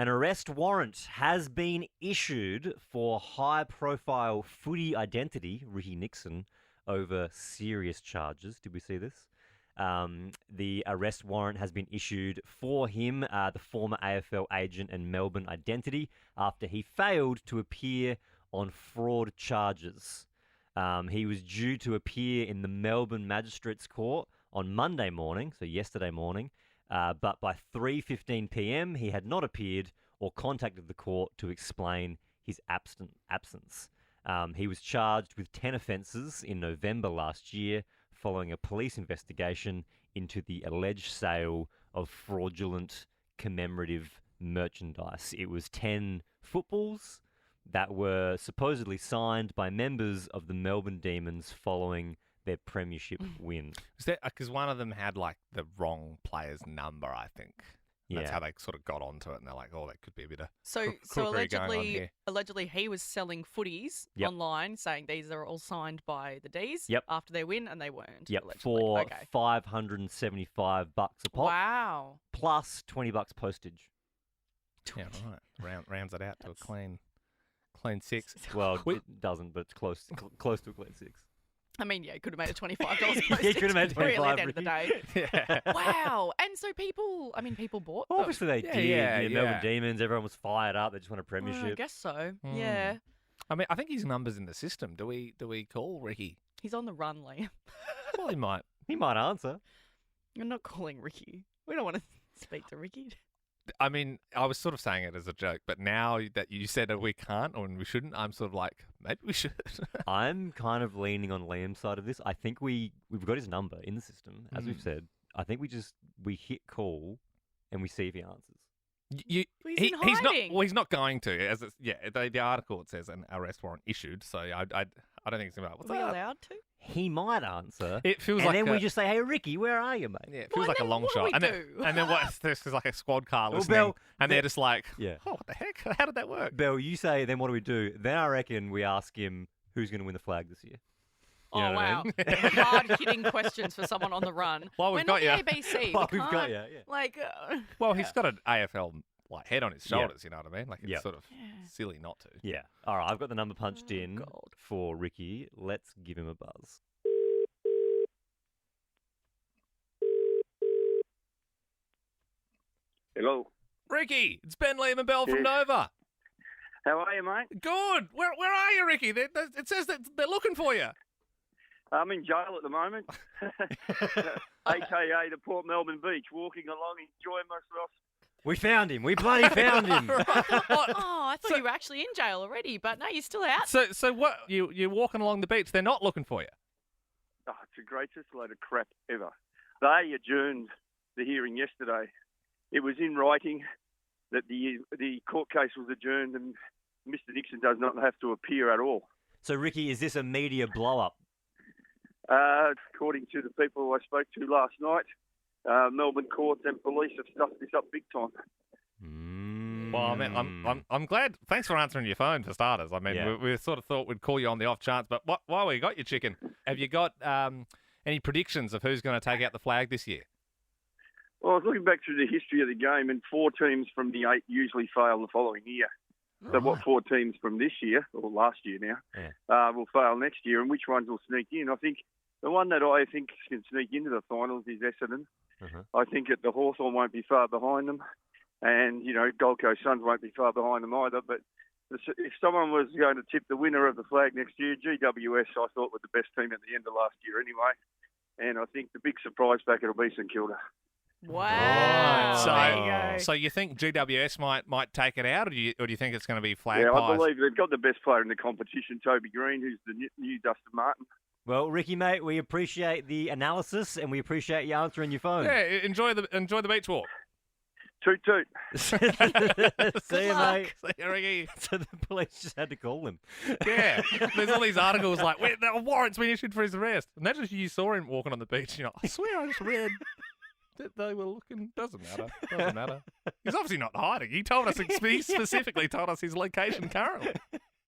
An arrest warrant has been issued for high-profile footy identity, Ricky Nixon, over serious charges. Did we see this? The arrest warrant has been issued for him, the former AFL agent and Melbourne identity, after he failed to appear on fraud charges. He was due to appear in the Melbourne Magistrates Court on Monday morning, so yesterday morning, but by 3:15 p.m. he had not appeared or contacted the court to explain his absence. He was charged with 10 offences in November last year following a police investigation into the alleged sale of fraudulent commemorative merchandise. It was 10 footballs that were supposedly signed by members of the Melbourne Demons following their premiership win. Because one of them had like the wrong player's number, I think. That's how they sort of got onto it, and they're like, "Oh, that could be a bit of so allegedly he was selling footies online, saying these are all signed by the D's after their win, and they weren't. Yep, allegedly. for $575 a pop. Wow, plus $20 postage. Yeah, right. Rounds it out to a clean six. Well, it doesn't, but it's close to a clean six. I mean, yeah, he could have made a $25 postage. He could have made $25 really at the end of the day. Yeah. Wow. And so people bought them. Obviously they did. Melbourne Demons, everyone was fired up. They just won a premiership. I guess so. Yeah. I mean, I think his number's in the system. Do we call Ricky? He's on the run, Liam. Well, he might. He might answer. You're not calling Ricky. We don't want to speak to Ricky. I mean, I was sort of saying it as a joke, but now that you said that we can't or we shouldn't, I'm sort of like, maybe we should. I'm kind of leaning on Liam's side of this. I think we've got his number in the system, as we've said. I think we hit call and we see if he answers. He's not going to. The article, it says an arrest warrant issued, so I don't think it's about. What's Are we allowed to? He might answer. It feels and then we just say, "Hey, Ricky, where are you, mate?" Yeah, it feels like a long shot. And then what? There's like a squad car listening, Bell, and they're just like, "Oh, what the heck? How did that work?" Bell, you say, then what do we do? Then I reckon we ask him who's going to win the flag this year. You know wow! what I mean? Hard-hitting questions for someone on the run. Well, we've We're got not you. the ABC. Well, we've got you. Yeah. Like, well, he's got an AFL head on his shoulders. You know what I mean? Like it's sort of silly not to. Yeah. All right, I've got the number punched in for Ricky. Let's give him a buzz. Hello. Ricky, it's Ben, Liam and Bell from Nova. How are you, mate? Good. Where are you, Ricky? It says that they're looking for you. I'm in jail at the moment, a.k.a. the Port Melbourne Beach, walking along, enjoying myself. We found him. We bloody found him. I thought you were actually in jail already, but no, you're still out. So what? You're walking along the beach. They're not looking for you. Oh, it's the greatest load of crap ever. They adjourned the hearing yesterday. It was in writing that the court case was adjourned and Mr. Nixon does not have to appear at all. So, Ricky, is this a media blow-up? According to the people I spoke to last night, Melbourne courts and police have stuffed this up big time. Well, I mean, I'm glad. Thanks for answering your phone for starters. I mean, we sort of thought we'd call you on the off chance, but while we got you, chicken, have you got any predictions of who's going to take out the flag this year? Well, I was looking back through the history of the game, and 4 teams from the 8 usually fail the following year. So what 4 teams from this year, or last year now, will fail next year, and which ones will sneak in? I think the one that I think can sneak into the finals is Essendon. I think that the Hawthorn won't be far behind them, and, Gold Coast Suns won't be far behind them either. But if someone was going to tip the winner of the flag next year, GWS, I thought, were the best team at the end of last year anyway. And I think the big surprise packet will be St Kilda. Wow. Right. So you think GWS might take it out, or do you think it's going to be flag pies? I believe they've got the best player in the competition, Toby Green, who's the new Dustin Martin. Well, Ricky, mate, we appreciate the analysis and we appreciate you answering your phone. Yeah, enjoy the beach walk. Toot toot. See you, mate. See you, Ricky. So the police just had to call him. Yeah, there's all these articles like, there are warrants being issued for his arrest. Imagine if you saw him walking on the beach. I swear I just read that they were looking. Doesn't matter. He's obviously not hiding. He told us. He specifically told us his location currently.